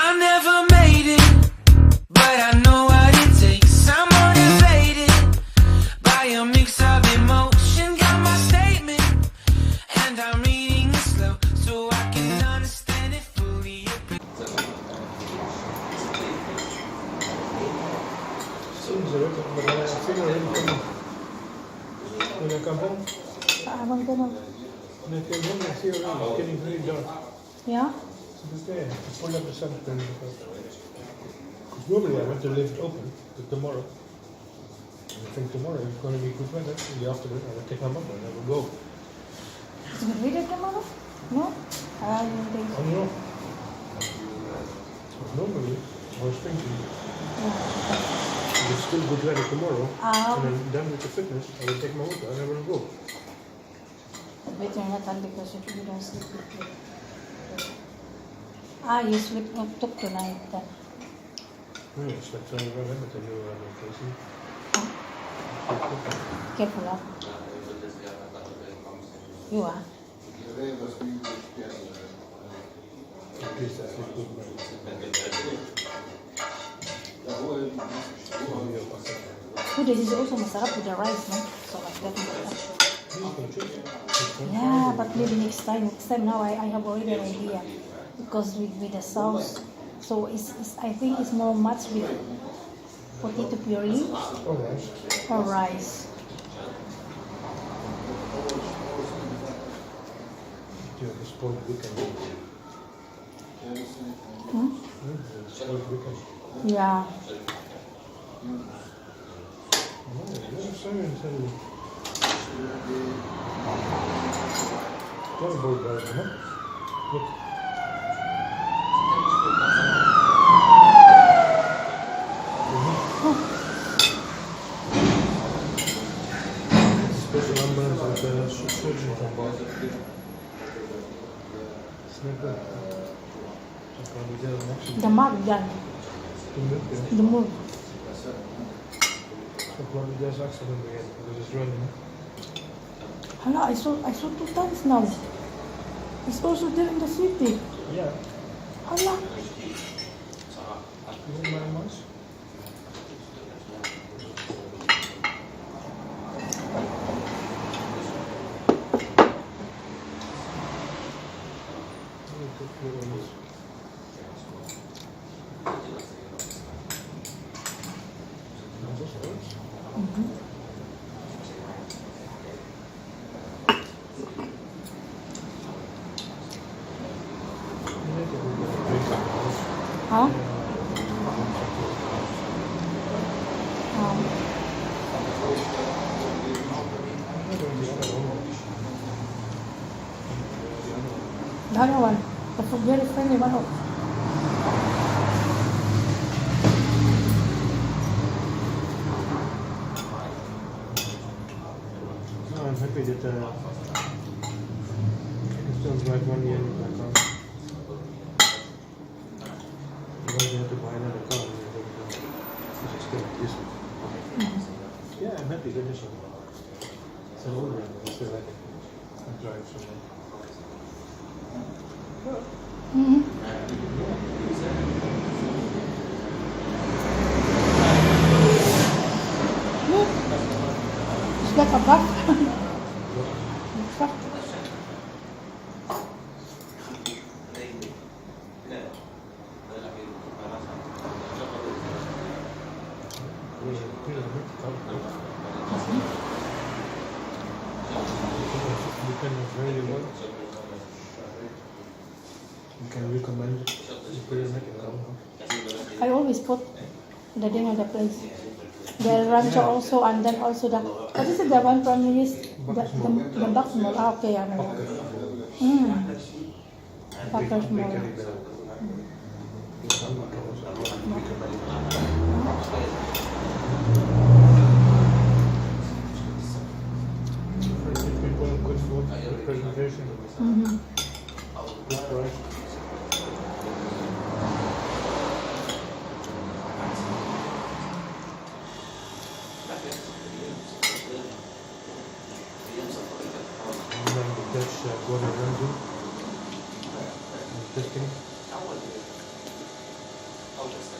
I never made it, but I know what it takes. I'm motivated by a mix of emotion. Got my statement, and I'm reading it slow so I can understand it fully. Seems a little, but I figure it when I come home. I'm gonna. When I came home, I see already it's getting very dark. Yeah? So okay, I pulled up the sunscreen because normally I want to leave it open till tomorrow. And I think tomorrow it's going to be good weather. In the afternoon, I will take my mother and I will go. Is it really tomorrow? No? You think? I don't know. Normally, I was thinking if it's still good weather tomorrow, and I'm done with the fitness, I will take my mother and I will go. Better not because if you don't sleep with me. You sleep took tonight then. No, it's like trying to remember to do meditation. Careful up. You are? At least I sleep good night. Food is also masarap with the rice, no? So like that. Yeah, but maybe next time. Next time now I have already an idea. Because with the sauce, so it's I think it's more much with potato puree or rice. Spoiled weekend. Spoiled weekend. Yeah. Look. Special ambulance with surgeon on board. The mug done. The mug. So probably there's accident again because it's running. Hala, I saw 2 times now. It's also there in the city. Yeah. Hala. You want my mouse? Huh? The other one, the very friendly one. No, I'm happy that I can still drive 1 year with my car. Otherwise, you have to buy another car. This is still this one. Yeah, I'm happy with this one. It's an old one, but I still like it. I drive so much. It's like a buff. You can recommend it. I always put the name of the place. The rancho also, and then also the, what is it, the one from the Bucks Mall? Ah, okay, I know. Bucks Mall. Good food, good presentation, good price. Gordon Ramsay testing. Okay.